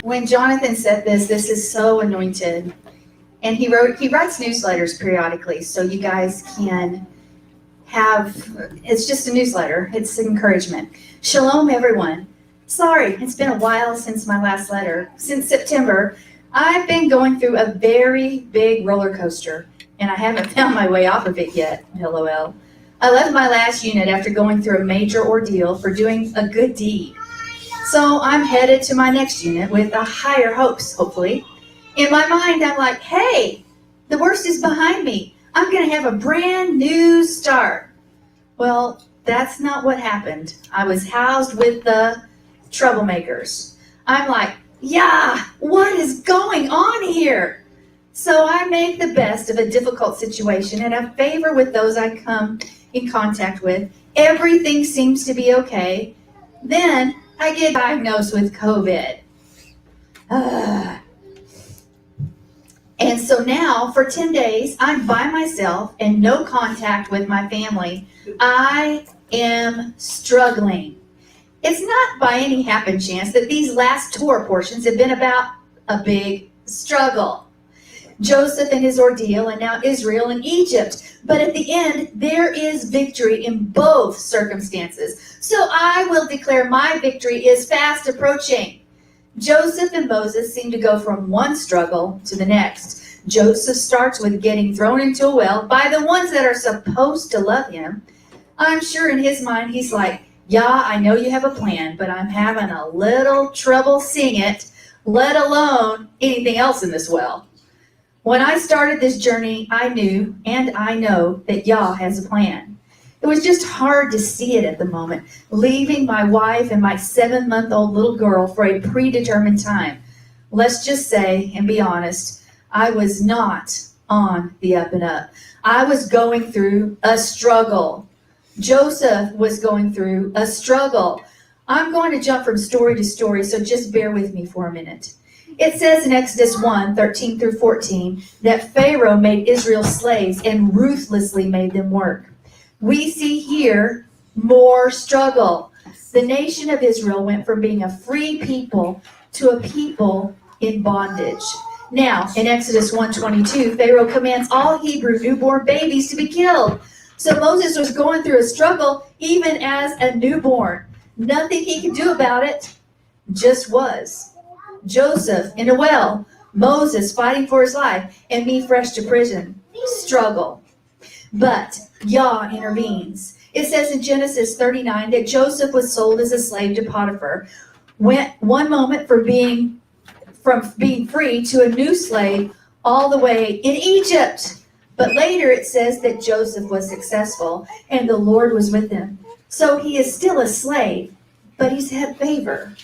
when Jonathan said this is so anointed. And he writes newsletters periodically, so you guys can it's just a newsletter. It's encouragement. Shalom, everyone. Sorry, it's been a while since my last letter. Since September, I've been going through a very big roller coaster, and I haven't found my way off of it yet, LOL. I left my last unit after going through a major ordeal for doing a good deed. So I'm headed to my next unit with a higher hopes, hopefully. In my mind, I'm like, hey, the worst is behind me. I'm going to have a brand new start. Well, that's not what happened. I was housed with the troublemakers. I'm like, yeah, what is going on here? So I make the best of a difficult situation and have favor with those I come in contact with. Everything seems to be okay. Then I get diagnosed with COVID. And so now, for 10 days, I'm by myself and no contact with my family. I am struggling. It's not by any happen chance that these last Torah portions have been about a big struggle. Joseph and his ordeal, and now Israel and Egypt. But at the end, there is victory in both circumstances. So I will declare my victory is fast approaching. Joseph and Moses seem to go from one struggle to the next. Joseph starts with getting thrown into a well by the ones that are supposed to love him. I'm sure in his mind he's like, yeah, I know you have a plan, but I'm having a little trouble seeing it, let alone anything else in this well. When I started this journey, I knew and I know that Yah has a plan. It was just hard to see it at the moment, leaving my wife and my 7-month-old little girl for a predetermined time. Let's just say, and be honest, I was not on the up and up. I was going through a struggle. Joseph was going through a struggle. I'm going to jump from story to story, so just bear with me for a minute. It says in Exodus 1:13-14, that Pharaoh made Israel slaves and ruthlessly made them work. We see here more struggle. The nation of Israel went from being a free people to a people in bondage. Now, in Exodus 1:22, Pharaoh commands all Hebrew newborn babies to be killed. So Moses was going through a struggle even as a newborn. Nothing he could do about it, just was. Joseph in a well, Moses fighting for his life, and me fresh to prison. Struggle. But Yah intervenes. It says in Genesis 39 that Joseph was sold as a slave to Potiphar. Went one moment from being free to a new slave all the way in Egypt. But later it says that Joseph was successful and the Lord was with him. So he is still a slave, but he's had favor.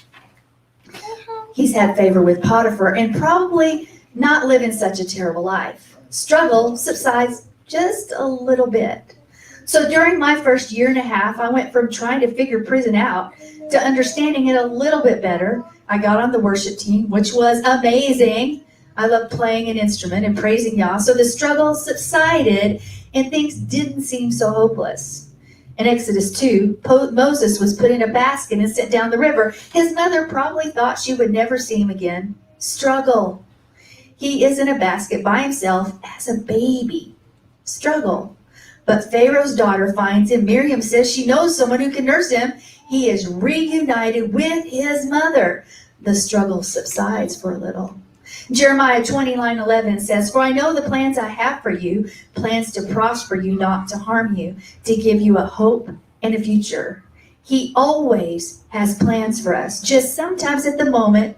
He's had favor with Potiphar and probably not living such a terrible life. Struggle subsides just a little bit. So during my first year and a half, I went from trying to figure prison out to understanding it a little bit better. I got on the worship team, which was amazing. I loved playing an instrument and praising Yah. So the struggle subsided and things didn't seem so hopeless. In Exodus 2, Moses was put in a basket and sent down the river. His mother probably thought she would never see him again. Struggle. He is in a basket by himself as a baby. Struggle. But Pharaoh's daughter finds him. Miriam says she knows someone who can nurse him. He is reunited with his mother. The struggle subsides for a little. Jeremiah 29:11 says, "For I know the plans I have for you, plans to prosper you, not to harm you, to give you a hope and a future." He always has plans for us. Just sometimes at the moment,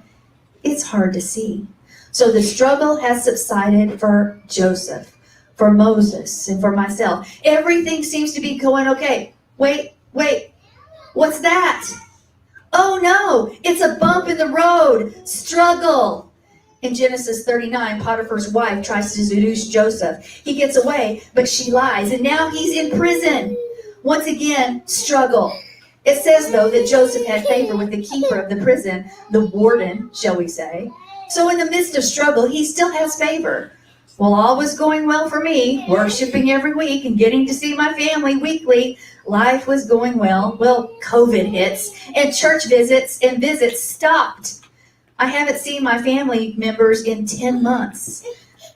it's hard to see. So the struggle has subsided for Joseph, for Moses, and for myself. Everything seems to be going okay. Wait, what's that? Oh no, it's a bump in the road. Struggle. In Genesis 39, Potiphar's wife tries to seduce Joseph. He gets away, but she lies, and now he's in prison. Once again, struggle. It says, though, that Joseph had favor with the keeper of the prison, the warden, shall we say. So in the midst of struggle, he still has favor. Well, all was going well for me, worshiping every week and getting to see my family weekly. Life was going well. Well, COVID hits, and church visits stopped. I haven't seen my family members in 10 months.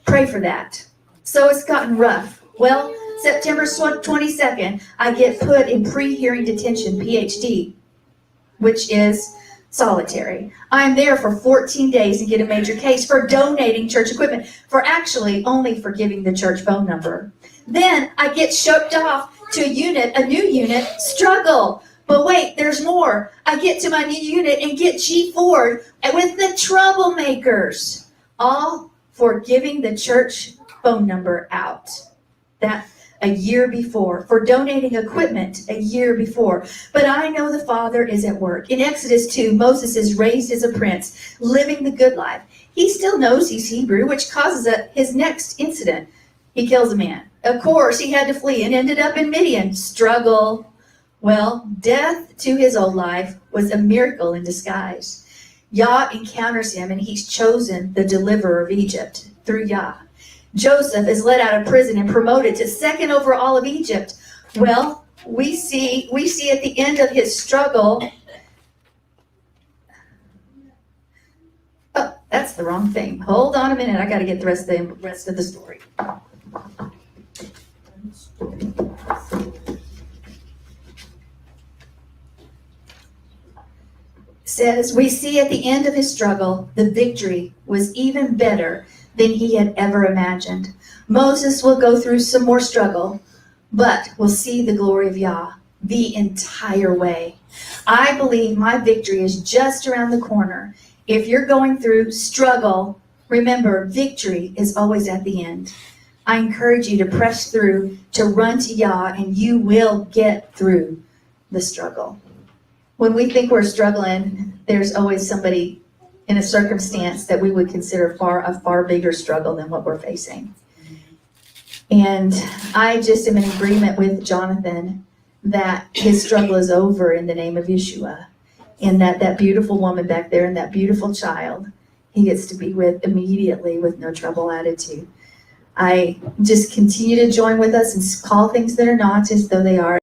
Pray for that. So it's gotten rough. Well, September 22nd, I get put in pre-hearing detention, PhD, which is solitary. I'm there for 14 days and get a major case for donating church equipment, for actually only for giving the church phone number. Then I get shipped off to a new unit, struggle. But wait, there's more. I get to my new unit and get G4 with the troublemakers, all for giving the church phone number out. That a year before, for donating equipment a year before. But I know the Father is at work. In Exodus 2, Moses is raised as a prince, living the good life. He still knows he's Hebrew, which causes his next incident. He kills a man. Of course, he had to flee and ended up in Midian. Struggle. Well, death to his old life was a miracle in disguise. Yah encounters him, and he's chosen the deliverer of Egypt through Yah. Joseph is let out of prison and promoted to second over all of Egypt. Well, we see at the end of his struggle. Oh, that's the wrong thing. Hold on a minute. I got to get the rest of the story. Says, we see at the end of his struggle, the victory was even better than he had ever imagined. Moses will go through some more struggle, but will see the glory of Yah the entire way. I believe my victory is just around the corner. If you're going through struggle, remember, victory is always at the end. I encourage you to press through, to run to Yah, and you will get through the struggle. When we think we're struggling, there's always somebody in a circumstance that we would consider a far bigger struggle than what we're facing. And I just am in agreement with Jonathan that his struggle is over in the name of Yeshua, and that beautiful woman back there and that beautiful child he gets to be with immediately with no trouble attitude. I just continue to join with us and call things that are not as though they are.